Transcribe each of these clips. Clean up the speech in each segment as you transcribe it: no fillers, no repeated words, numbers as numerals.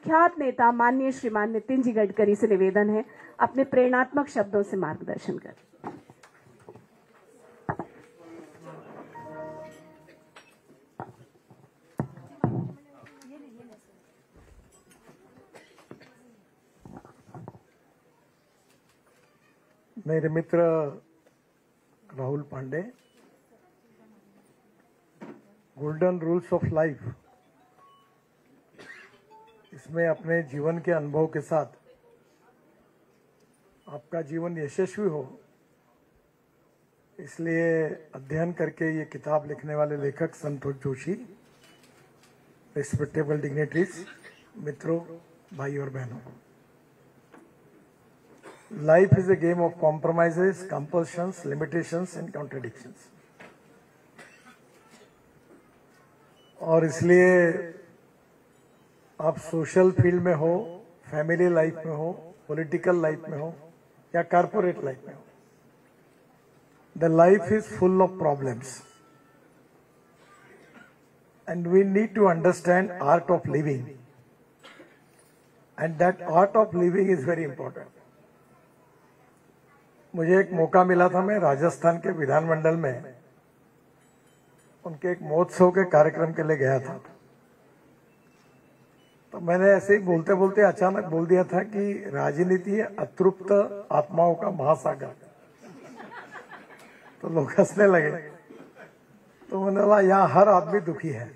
प्रख्यात नेता माननीय श्रीमान नितिन जी गडकरी से निवेदन है अपने प्रेरणात्मक शब्दों से मार्गदर्शन करें। मेरे मित्र Rahul Pandey, golden rules of life, इसमें अपने जीवन के अनुभव के साथ आपका जीवन यशस्वी हो, इसलिए अध्ययन करके ये किताब लिखने वाले लेखक संतोष जोशी, रिस्पेक्टेबल डिग्निटरीज, मित्रों, भाई और बहनों, life is a game of compromises, compulsions, limitations and contradictions. और इसलिए आप सोशल फील्ड में हो, फैमिली लाइफ में हो, पॉलिटिकल लाइफ में हो या कॉर्पोरेट लाइफ में हो, the life is full of problems and we need to understand art of living, and that art of living is very important. मुझे एक मौका मिला था, मैं राजस्थान के विधानमंडल में उनके एक महोत्सव के कार्यक्रम के लिए गया था. तो मैंने ऐसे ही बोलते बोलते अचानक बोल दिया था कि राजनीति अतृप्त आत्माओं का महासागर. तो लोग हंसने लगे. तो मैंने बोला यहाँ हर आदमी दुखी है,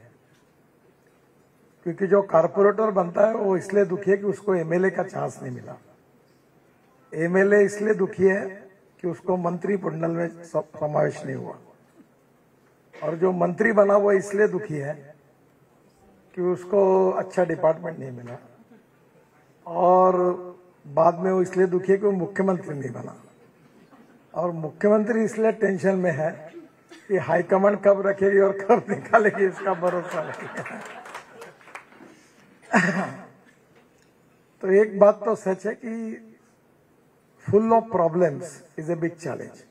क्योंकि जो कारपोरेटर बनता है वो इसलिए दुखी है कि उसको एमएलए का चांस नहीं मिला. एमएलए इसलिए दुखी है कि उसको मंत्री मंडल में समावेश नहीं हुआ, और जो मंत्री बना वो इसलिए दुखी है कि उसको अच्छा डिपार्टमेंट नहीं मिला, और बाद में वो इसलिए दुखी है कि वो मुख्यमंत्री नहीं बना, और मुख्यमंत्री इसलिए टेंशन में है कि हाईकमांड कब रखेगी और कब निकालेगी, इसका भरोसा नहीं है. तो एक बात तो सच है कि full of problems is a big challenge,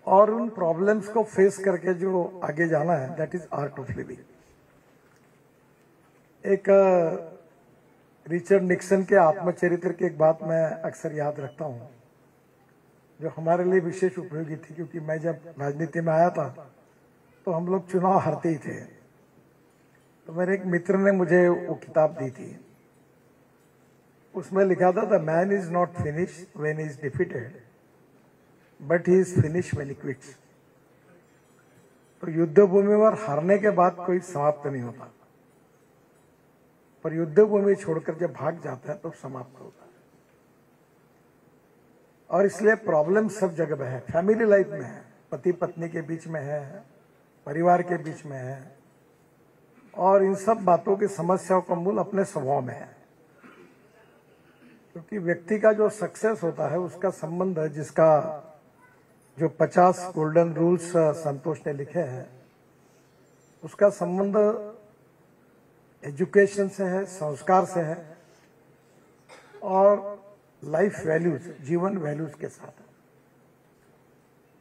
और उन प्रॉब्लम्स को फेस करके जो आगे जाना है, that is art of living. एक रिचर्ड निक्सन के आत्मचरित्र की एक बात मैं अक्सर याद रखता हूं, जो हमारे लिए विशेष उपयोगी थी, क्योंकि मैं जब राजनीति में आया था तो हम लोग चुनाव हारते ही थे. तो मेरे एक मित्र ने मुझे वो किताब दी थी. उसमें लिखा था, the man is not finish when he is defeated, but he is finish when he quits. तो युद्ध भूमि पर हारने के बाद कोई समाप्त नहीं होता, पर युद्ध भूमि छोड़कर जब भाग जाता है तो समाप्त होता है. और इसलिए प्रॉब्लम सब जगह है, फैमिली लाइफ में है, पति पत्नी के बीच में है, परिवार के बीच में है, और इन सब बातों की समस्याओं का मूल अपने स्वभाव में है. क्योंकि व्यक्ति का जो सक्सेस होता है उसका संबंध है, जिसका जो 50 गोल्डन रूल्स संतोष ने लिखे हैं, उसका संबंध एजुकेशन से है, संस्कार से है, और लाइफ वैल्यूज, जीवन वैल्यूज के साथ है.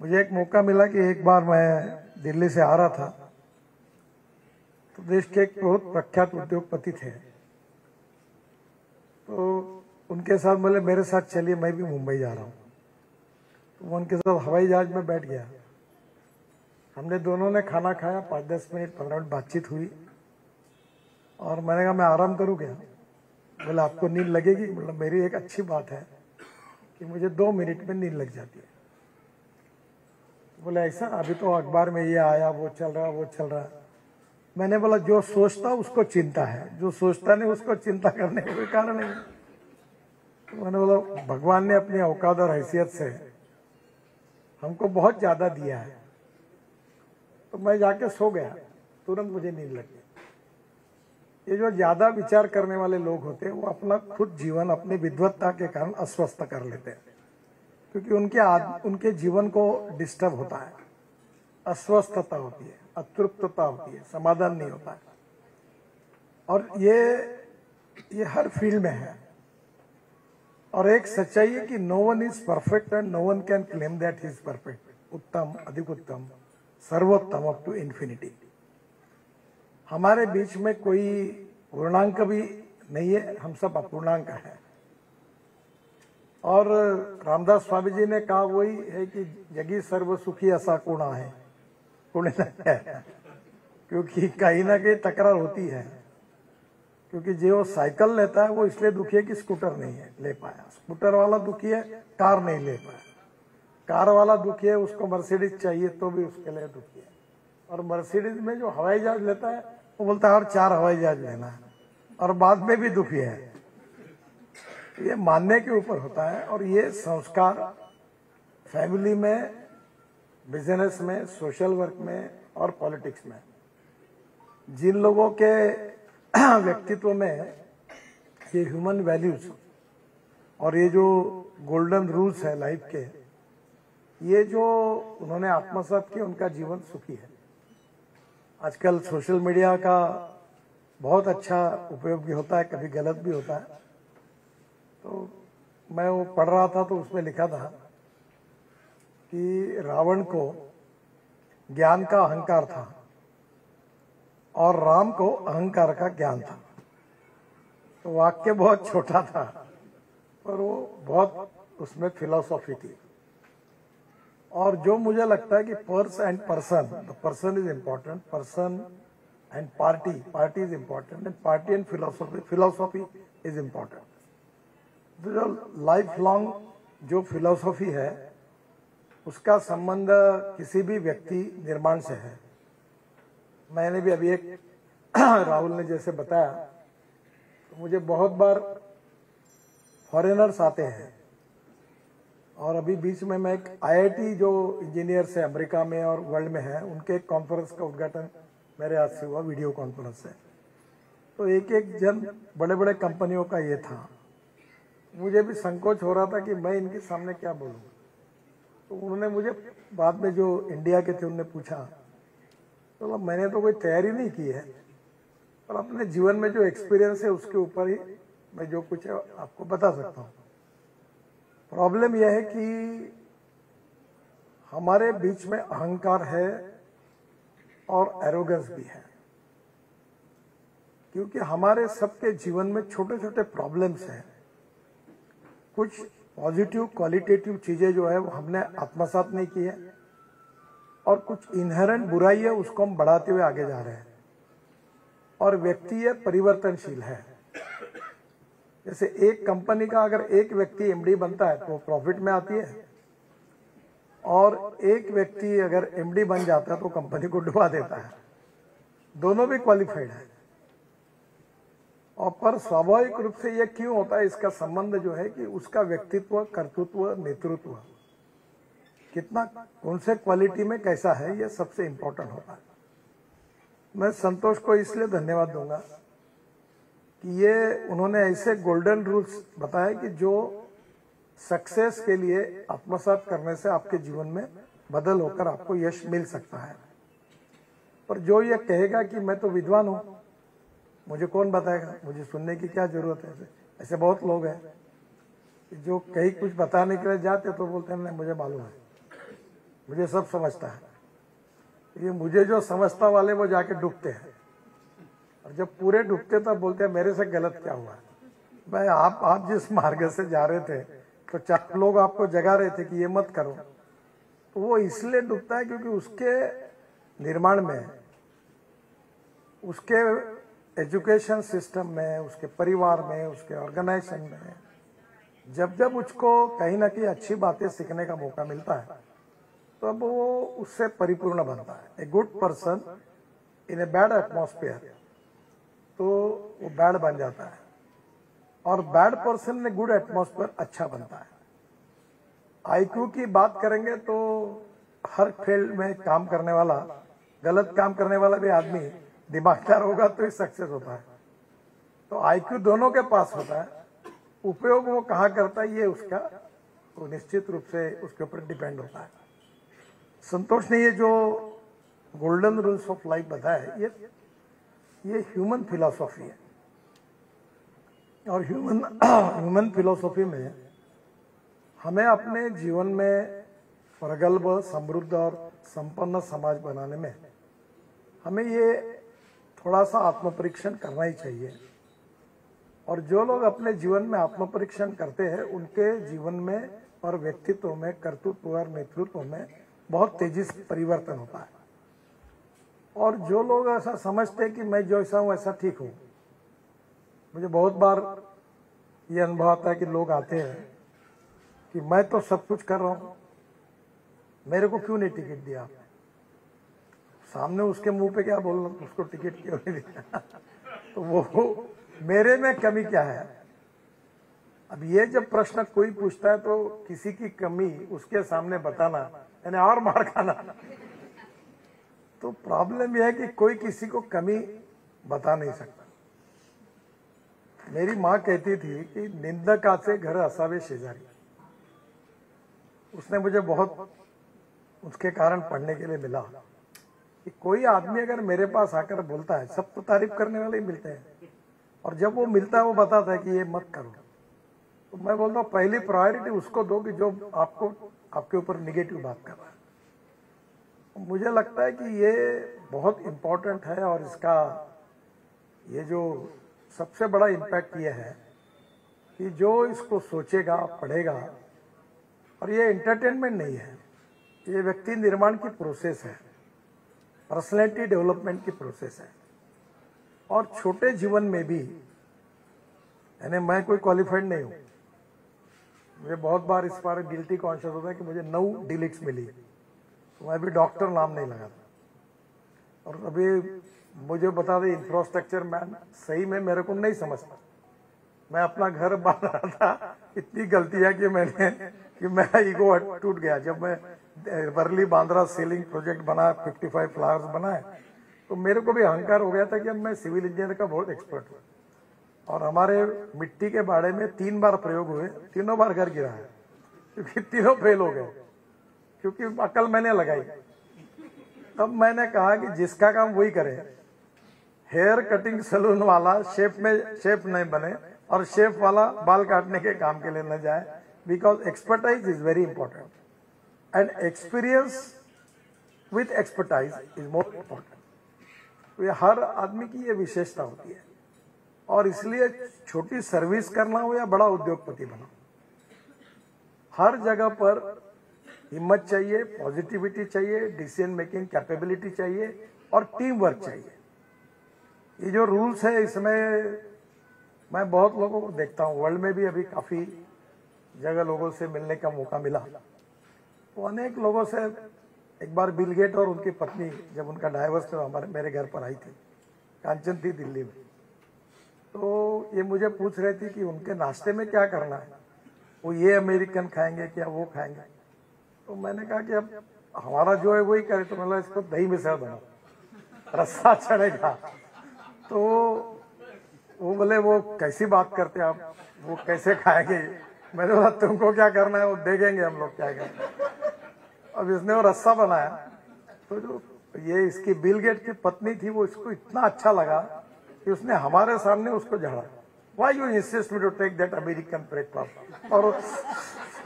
मुझे एक मौका मिला कि एक बार मैं दिल्ली से आ रहा था, तो देश के एक बहुत प्रख्यात उद्योगपति थे. तो उनके साथ बोले मेरे साथ चलिए, मैं भी मुंबई जा रहा हूँ. तो वो उनके साथ हवाई जहाज में बैठ गया. हमने दोनों ने खाना खाया, 5-10 मिनट 15 मिनट बातचीत हुई, और मैंने कहा मैं आराम करूँ क्या? बोले आपको नींद लगेगी? मतलब मेरी एक अच्छी बात है कि मुझे 2 मिनट में नींद लग जाती है. बोले ऐसा? अभी तो अखबार में ये आया, वो चल रहा, वो चल रहा. मैंने बोला जो सोचता उसको चिंता है, जो सोचता नहीं उसको चिंता करने का कोई कारण नहीं. तो मैंने बोला भगवान ने अपनी औकात और हैसियत से हमको बहुत ज्यादा दिया है. तो मैं जाके सो गया, तुरंत मुझे नींद लग गई. ये जो ज्यादा विचार करने वाले लोग होते हैं वो अपना खुद जीवन अपनी विद्वत्ता के कारण अस्वस्थ कर लेते हैं, क्योंकि उनके जीवन को डिस्टर्ब होता है, अस्वस्थता होती है, अतृप्तता होती है, समाधान नहीं होता है. और ये हर फील्ड में है. और एक सच्चाई है कि no one is perfect and no one can claim that he is perfect. उत्तम, अधिक उत्तम, सर्वोत्तम, अप टू इन्फिनिटी. हमारे बीच में कोई पूर्णांक भी नहीं है, हम सब अपूर्णांक हैं। और रामदास स्वामी जी ने कहा वही है कि जगी सर्व सुखी ऐसा कोण है, कोण है, क्योंकि कहीं ना कहीं तकरार होती है। क्योंकि जो साइकिल लेता है वो इसलिए दुखी है कि स्कूटर नहीं है ले पाया, स्कूटर वाला दुखी है कार नहीं ले पाया, कार वाला दुखी है उसको मर्सिडीज चाहिए तो भी उसके लिए दुखी है। और मर्सिडीज में जो हवाई जहाज लेता है वो बोलता है और 4 हवाई जहाज लेना है, और बाद में भी दुखी है। ये मानने के ऊपर होता है। और ये संस्कार फैमिली में, बिजनेस में, सोशल वर्क में और पॉलिटिक्स में जिन लोगों के व्यक्तित्व में ये ह्यूमन वैल्यूज और ये जो गोल्डन रूल्स है लाइफ के, ये जो उन्होंने आत्मसात किए, उनका जीवन सुखी है। आजकल सोशल मीडिया का बहुत अच्छा उपयोग भी होता है, कभी गलत भी होता है। तो मैं वो पढ़ रहा था तो उसमें लिखा था कि रावण को ज्ञान का अहंकार था और राम को अहंकार का ज्ञान था। तो वाक्य बहुत छोटा था पर वो बहुत उसमें फिलॉसफी थी। और जो मुझे लगता है कि person and person, the person is important, person and party, party is important, and party and philosophy, philosophy is important. तो जो लाइफ लॉन्ग जो फिलॉसफी है उसका संबंध किसी भी व्यक्ति निर्माण से है। मैंने भी अभी एक राहुल ने जैसे बताया, तो मुझे बहुत बार फॉरेनर्स आते हैं। और अभी बीच में मैं एक आईआईटी जो इंजीनियर्स है अमेरिका में और वर्ल्ड में है, उनके एक कॉन्फ्रेंस का उद्घाटन मेरे हाथ से हुआ, वीडियो कॉन्फ्रेंस से। तो एक एक जन बड़े बड़े कंपनियों का ये था। मुझे भी संकोच हो रहा था कि मैं इनके सामने क्या बोलूं। तो उन्होंने मुझे बाद में जो इंडिया के थे उन्होंने पूछा, तो मैंने तो कोई तैयारी नहीं की है, पर अपने जीवन में जो एक्सपीरियंस है उसके ऊपर ही मैं जो कुछ है आपको बता सकता हूँ। प्रॉब्लम यह है कि हमारे बीच में अहंकार है और एरोगेंस भी है, क्योंकि हमारे सबके जीवन में छोटे छोटे प्रॉब्लम्स हैं। कुछ पॉजिटिव क्वालिटेटिव चीजें जो है वो हमने आत्मसात नहीं की है, और कुछ इनहेरेंट बुराई है उसको हम बढ़ाते हुए आगे जा रहे हैं। और व्यक्ति ये परिवर्तनशील है। जैसे एक कंपनी का अगर एक व्यक्ति एमडी बनता है तो प्रॉफिट में आती है, और एक व्यक्ति अगर एमडी बन जाता है तो कंपनी को डुबा देता है। दोनों भी क्वालिफाइड है। और पर स्वाभाविक रूप से यह क्यों होता है, इसका संबंध जो है कि उसका व्यक्तित्व, कर्तृत्व, नेतृत्व कितना, कौन से क्वालिटी में कैसा है, यह सबसे इंपॉर्टेंट होता है। मैं संतोष को इसलिए धन्यवाद दूंगा कि ये उन्होंने ऐसे गोल्डन रूल्स बताए कि जो सक्सेस के लिए आत्मसात करने से आपके जीवन में बदल होकर आपको यश मिल सकता है। पर जो ये कहेगा कि मैं तो विद्वान हूं, मुझे कौन बताएगा, मुझे सुनने की क्या जरूरत है। ऐसे बहुत लोग हैं जो कहीं कुछ बताने के लिए जाते तो बोलते हैं नहीं मुझे मालूम है, मुझे सब समझता है। ये मुझे जो समझता वाले वो जाके डूबते हैं, और जब पूरे डूबते तब बोलते हैं मेरे से गलत क्या हुआ। भाई आप जिस मार्ग से जा रहे थे तो 4 लोग आपको जगा रहे थे कि ये मत करो, तो वो इसलिए डूबता है क्योंकि उसके निर्माण में, उसके एजुकेशन सिस्टम में, उसके परिवार में, उसके ऑर्गेनाइजेशन में जब जब उसको कहीं ना कहीं अच्छी बातें सीखने का मौका मिलता है तो अब वो उससे परिपूर्ण बनता है। A good person in a bad atmosphere, तो वो बैड बन जाता है, और बैड पर्सन में गुड एटमॉस्फेयर अच्छा बनता है। आईक्यू की बात करेंगे तो हर फील्ड में काम करने वाला, गलत काम करने वाला भी आदमी दिमागदार होगा तो ही सक्सेस होता है। तो आईक्यू दोनों के पास होता है, उपयोग वो कहाँ करता है ये उसका तो निश्चित रूप से उसके ऊपर डिपेंड होता है। संतोष ने ये जो गोल्डन रूल्स ऑफ लाइफ बताया, ये ह्यूमन फिलॉसफी है। और ह्यूमन फिलॉसफी में हमें अपने जीवन में प्रगल्भ, समृद्ध और संपन्न समाज बनाने में हमें ये थोड़ा सा आत्मपरीक्षण करना ही चाहिए। और जो लोग अपने जीवन में आत्मपरीक्षण करते हैं उनके जीवन में और व्यक्तित्व में, कर्तृत्व और नेतृत्व में बहुत तेजी से परिवर्तन होता है। और जो लोग ऐसा समझते हैं कि मैं जैसा हूं ऐसा ठीक हूं, मुझे बहुत बार ये अनुभव आता है कि लोग आते हैं कि मैं तो सब कुछ कर रहा हूं, मेरे को क्यों नहीं टिकट दिया आपने? सामने उसके मुंह पे क्या बोल रहा हूं, उसको टिकट क्यों नहीं दिया? तो वो मेरे में कमी क्या है? अब ये जब प्रश्न कोई पूछता है तो किसी की कमी उसके सामने बताना यानी और मार खाना। तो प्रॉब्लम यह है कि कोई किसी को कमी बता नहीं सकता। मेरी माँ कहती थी कि निंदकाचे घर असावे शेजारी। उसने मुझे बहुत उसके कारण पढ़ने के लिए मिला कि कोई आदमी अगर मेरे पास आकर बोलता है, सब तो तारीफ करने वाले ही मिलते हैं, और जब वो मिलता है वो बताता है कि ये मत करो, तो मैं बोलता हूँ पहली प्रायोरिटी उसको दो कि जो आपको आपके ऊपर निगेटिव बात कर रहा है। मुझे लगता है कि ये बहुत इम्पोर्टेंट है और इसका ये जो सबसे बड़ा इम्पैक्ट ये है कि जो इसको सोचेगा, पढ़ेगा, और ये एंटरटेनमेंट नहीं है, ये व्यक्ति निर्माण की प्रोसेस है, पर्सनैलिटी डेवलपमेंट की प्रोसेस है। और छोटे जीवन में भी, यानी मैं कोई क्वालिफाइड नहीं हूं, मुझे बहुत बार इस बारे गिल्टी कॉन्शियस होता है कि मुझे 9 डिलीट्स मिली, तो मैं भी डॉक्टर नाम नहीं लगाता। और अभी मुझे बता दे इंफ्रास्ट्रक्चर मैन सही में मेरे को नहीं समझता। मैं अपना घर बना रहा था, इतनी गलतियां कि मेरा ईगो टूट गया। जब मैं वर्ली बांद्रा सीलिंग प्रोजेक्ट बना, 55 फ्लावर्स बनाए, तो मेरे को भी अहंकार हो गया था कि अब मैं सिविल इंजीनियर का बहुत एक्सपर्ट हूँ। और हमारे मिट्टी के बाड़े में 3 बार प्रयोग हुए, तीनों बार घर गिरा है, क्योंकि तीनों फेल हो गए, क्योंकि अकल मैंने लगाई। तब मैंने कहा कि जिसका काम वही करे, हेयर कटिंग सैलून वाला शेफ नहीं बने और शेफ वाला बाल काटने के काम के लिए न जाए, because expertise is very important and experience with expertise is more important. तो ये हर आदमी की ये विशेषता होती है, और इसलिए छोटी सर्विस करना हो या बड़ा उद्योगपति बना, हर जगह पर हिम्मत चाहिए, पॉजिटिविटी चाहिए, डिसीजन मेकिंग कैपेबिलिटी चाहिए और टीम वर्क चाहिए। ये जो रूल्स है, इसमें मैं बहुत लोगों को देखता हूँ, वर्ल्ड में भी अभी काफी जगह लोगों से मिलने का मौका मिला। तो अनेक लोगों से, एक बार बिल गेट और उनकी पत्नी जब उनका डाइवर्स था मेरे घर पर आई थी, कांचन थी दिल्ली में, तो ये मुझे पूछ रही थी कि उनके नाश्ते में क्या करना है, वो ये अमेरिकन खाएंगे क्या वो खाएंगे। तो मैंने कहा कि अब हमारा जो है वही करे। तो मतलब इसको दही मिसल दो, रस्सा चढ़ेगा। तो वो बोले वो कैसी बात करते आप, वो कैसे खाएंगे? मैंने बोला तुमको क्या करना है वो देखेंगे हम लोग क्या करेंगे। अब इसने वो रस्सा बनाया, तो जो ये इसकी बिल गेट की पत्नी थी, वो इसको इतना अच्छा लगा कि उसने हमारे सामने उसको झाड़ा, why you insist me to take that American breakfast. और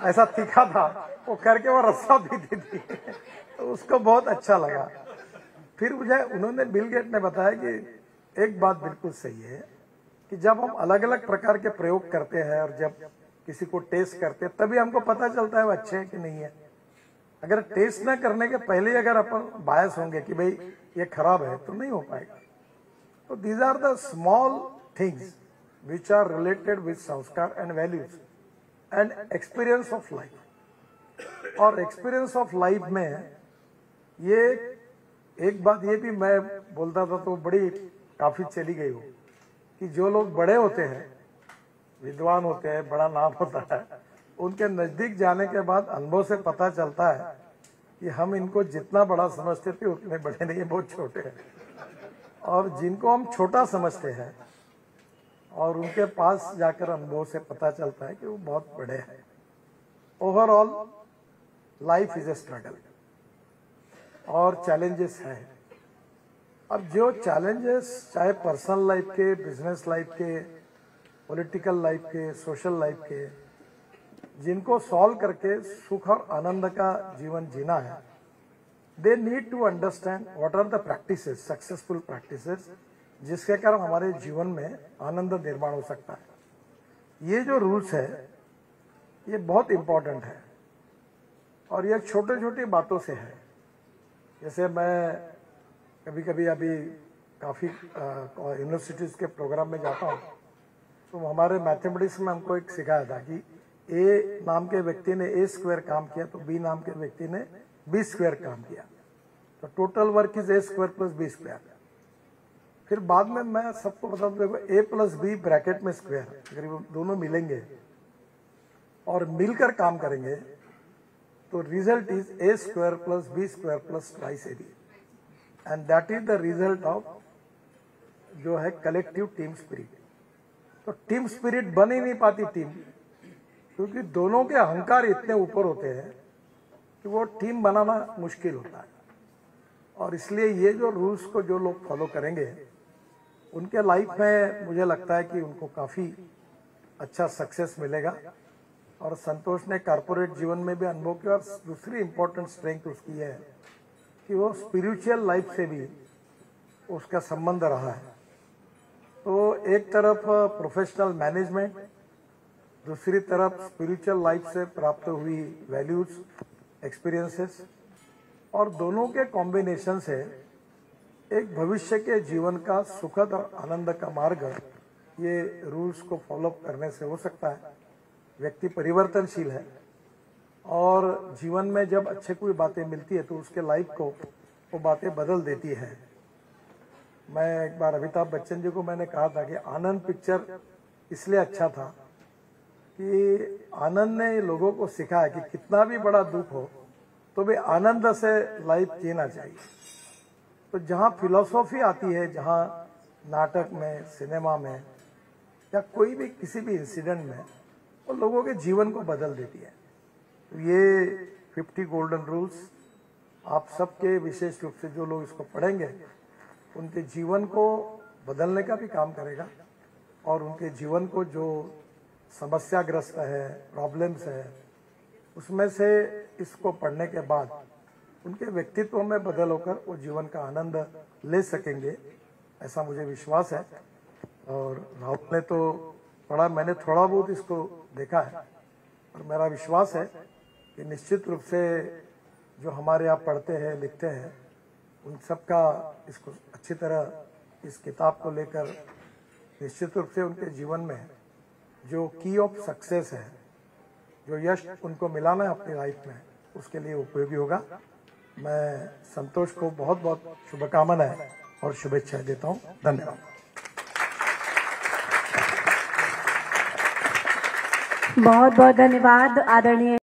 ऐसा तीखा था, वो करके वो रस्सा पीती थी, तो उसको बहुत अच्छा लगा। फिर मुझे उन्होंने, बिल गेट ने बताया कि एक बात बिल्कुल सही है कि जब हम अलग अलग प्रकार के प्रयोग करते हैं और जब किसी को टेस्ट करते हैं, तभी हमको पता चलता है वो अच्छे है कि नहीं है। अगर टेस्ट न करने के पहले ही अगर अपन बायस होंगे कि भाई ये खराब है, तो नहीं हो पाएगा। तो these are the small things which are related with sanskar and values and experience of life. और एक्सपीरियंस ऑफ लाइफ में ये एक बात ये भी मैं बोलता था तो बड़ी काफी चली गई हो कि जो लोग बड़े होते हैं, विद्वान होते हैं, बड़ा नाम होता है, उनके नजदीक जाने के बाद अनुभव से पता चलता है कि हम इनको जितना बड़ा समझते थे उतने बड़े नहीं, बहुत छोटे हैं। और जिनको हम छोटा समझते हैं और उनके पास जाकर अनुभव से पता चलता है कि वो बहुत बड़े हैं। Overall life is a struggle और चैलेंजेस हैं। अब जो चैलेंजेस चाहे पर्सनल लाइफ के, बिजनेस लाइफ के, पॉलिटिकल लाइफ के, सोशल लाइफ के, जिनको सॉल्व करके सुख और आनंद का जीवन जीना है, they need to understand what are the practices, successful practices जिसके कारण हमारे जीवन में आनंद निर्माण हो सकता है। ये जो रूल्स है ये बहुत इंपॉर्टेंट है और ये छोटे छोटी बातों से है। जैसे मैं कभी कभी अभी काफ़ी यूनिवर्सिटीज़ के प्रोग्राम में जाता हूँ तो हमारे मैथमेटिक्स में हमको एक सिखाया था कि ए नाम के व्यक्ति ने ए स्क्वायर काम किया तो बी नाम के व्यक्ति ने बी स्क्वायर काम किया, तो total work is A square plus B square. फिर बाद में मैं सबको बता दूं, देखो ए प्लस बी ब्रैकेट में स्क्वायर, अगर वो दोनों मिलेंगे और मिलकर काम करेंगे तो result is A square plus B square plus twice A B, and that is the result of जो है कलेक्टिव टीम स्पिरिट। तो टीम स्पिरिट बन ही नहीं पाती टीम, क्योंकि दोनों के अहंकार इतने ऊपर होते हैं कि वो टीम बनाना मुश्किल होता है। और इसलिए ये जो रूल्स को जो लोग फॉलो करेंगे उनके लाइफ में मुझे लगता है कि उनको काफ़ी अच्छा सक्सेस मिलेगा। और संतोष ने कॉर्पोरेट जीवन में भी अनुभव किया, और दूसरी इंपॉर्टेंट स्ट्रेंथ उसकी है कि वो स्पिरिचुअल लाइफ से भी उसका संबंध रहा है। तो एक तरफ प्रोफेशनल मैनेजमेंट, दूसरी तरफ स्पिरिचुअल लाइफ से प्राप्त हुई वैल्यूज, एक्सपीरियंसेस, और दोनों के कॉम्बिनेशन से एक भविष्य के जीवन का सुखद और आनंद का मार्ग ये रूल्स को फॉलो करने से हो सकता है। व्यक्ति परिवर्तनशील है और जीवन में जब अच्छे कोई बातें मिलती है तो उसके लाइफ को वो बातें बदल देती है। मैं एक बार अमिताभ बच्चन जी को मैंने कहा था कि आनंद पिक्चर इसलिए अच्छा था कि आनंद ने लोगों को सिखाया कि कितना भी बड़ा दुख हो तो भी आनंद से लाइफ जीना चाहिए। तो जहाँ फिलॉसफी आती है, जहाँ नाटक में, सिनेमा में या कोई भी किसी भी इंसिडेंट में, वो लोगों के जीवन को बदल देती है। तो ये 50 गोल्डन रूल्स आप सबके विशेष रूप से जो लोग इसको पढ़ेंगे उनके जीवन को बदलने का भी काम करेगा, और उनके जीवन को जो समस्याग्रस्त है, प्रॉब्लम्स है, उसमें से इसको पढ़ने के बाद उनके व्यक्तित्व में बदल होकर वो जीवन का आनंद ले सकेंगे, ऐसा मुझे विश्वास है। और राहुल ने तो पढ़ा, मैंने थोड़ा बहुत इसको देखा है, और मेरा विश्वास है कि निश्चित रूप से जो हमारे यहाँ पढ़ते हैं, लिखते हैं, उन सब का इसको अच्छी तरह इस किताब को लेकर निश्चित रूप से उनके जीवन में जो की ऑफ सक्सेस है, जो यश उनको मिलाना है अपनी लाइफ में, उसके लिए उपयोगी होगा। मैं संतोष को बहुत बहुत शुभकामनाएं और शुभेच्छाएं देता हूं। धन्यवाद। बहुत बहुत धन्यवाद आदरणीय